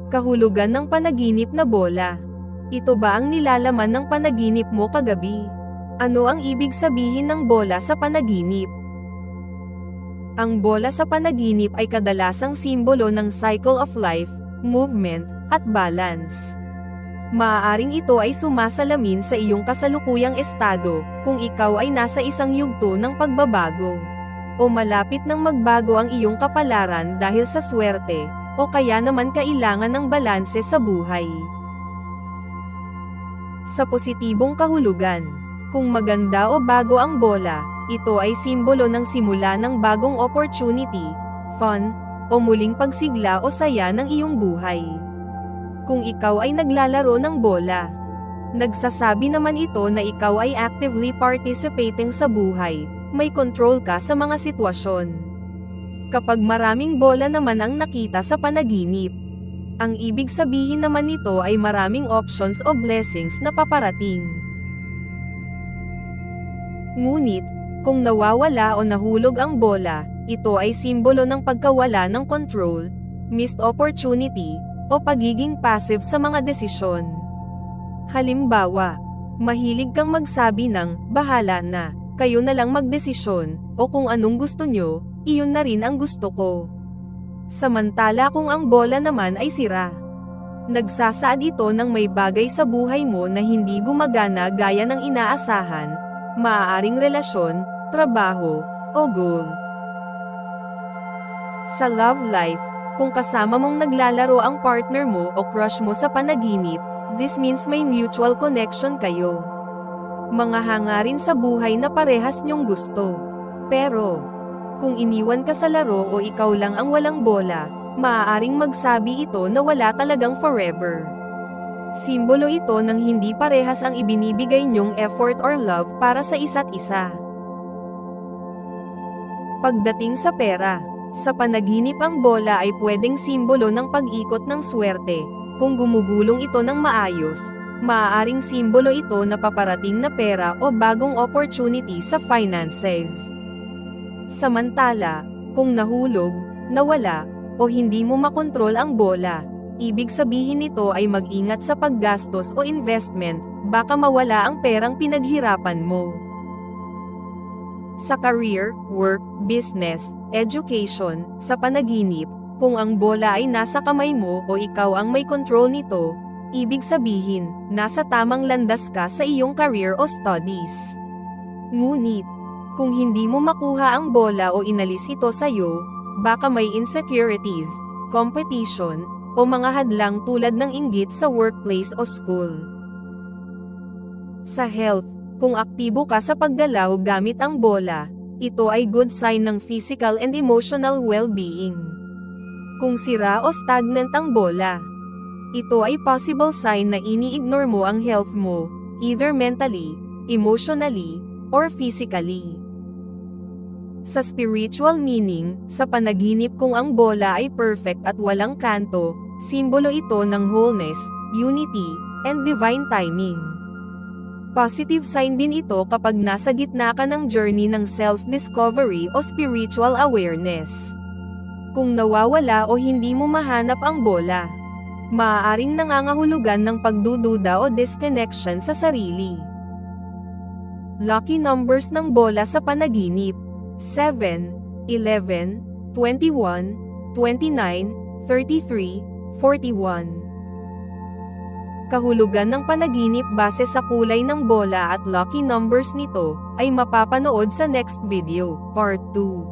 Kahulugan ng panaginip na bola. Ito ba ang nilalaman ng panaginip mo kagabi? Ano ang ibig sabihin ng bola sa panaginip? Ang bola sa panaginip ay kadalasang simbolo ng cycle of life, movement, at balance. Maaaring ito ay sumasalamin sa iyong kasalukuyang estado, kung ikaw ay nasa isang yugto ng pagbabago. O malapit nang magbago ang iyong kapalaran dahil sa swerte, o kaya naman kailangan ng balanse sa buhay. Sa positibong kahulugan, kung maganda o bago ang bola, ito ay simbolo ng simula ng bagong opportunity, fun, o muling pagsigla o saya ng iyong buhay. Kung ikaw ay naglalaro ng bola, nagsasabi naman ito na ikaw ay actively participating sa buhay, may control ka sa mga sitwasyon. Kapag maraming bola naman ang nakita sa panaginip, ang ibig sabihin naman nito ay maraming options o blessings na paparating. Ngunit, kung nawawala o nahulog ang bola, ito ay simbolo ng pagkawala ng control, missed opportunity, o pagiging passive sa mga desisyon. Halimbawa, mahilig kang magsabi ng, "Bahala na, kayo na lang magdesisyon," o kung anong gusto nyo, iyon na rin ang gusto ko. Samantala kung ang bola naman ay sira, nagsasaad ito ng may bagay sa buhay mo na hindi gumagana gaya ng inaasahan, maaaring relasyon, trabaho, o goal. Sa love life, kung kasama mong naglalaro ang partner mo o crush mo sa panaginip, this means may mutual connection kayo. Mga hangarin sa buhay na parehas nyong gusto. Pero, kung iniwan ka sa laro o ikaw lang ang walang bola, maaaring magsabi ito na wala talagang forever. Simbolo ito ng hindi parehas ang ibinibigay nyong effort or love para sa isa't isa. Pagdating sa pera, sa panaginip ang bola ay pwedeng simbolo ng pag-ikot ng swerte. Kung gumugulong ito ng maayos, maaaring simbolo ito na paparating na pera o bagong opportunity sa finances. Samantala, kung nahulog, nawala, o hindi mo makontrol ang bola, ibig sabihin nito ay mag-ingat sa paggastos o investment, baka mawala ang perang pinaghirapan mo. Sa career, work, business, education, sa panaginip, kung ang bola ay nasa kamay mo o ikaw ang may control nito, ibig sabihin, nasa tamang landas ka sa iyong career o studies. Ngunit, kung hindi mo makuha ang bola o inalis ito sa'yo, baka may insecurities, competition, o mga hadlang tulad ng inggit sa workplace o school. Sa health, kung aktibo ka sa paggalaw gamit ang bola, ito ay good sign ng physical and emotional well-being. Kung sira o stagnant ang bola, ito ay possible sign na ini-ignore mo ang health mo, either mentally, emotionally, or physically. Sa spiritual meaning, sa panaginip kung ang bola ay perfect at walang kanto, simbolo ito ng wholeness, unity, and divine timing. Positive sign din ito kapag nasa gitna ka ng journey ng self-discovery o spiritual awareness. Kung nawawala o hindi mo mahanap ang bola, maaaring nangangahulugan ng pagdududa o disconnection sa sarili. Lucky numbers ng bola sa panaginip: 7, 11, 21, 29, 33, 41. Kahulugan ng panaginip base sa kulay ng bola at lucky numbers nito, ay mapapanood sa next video, part 2.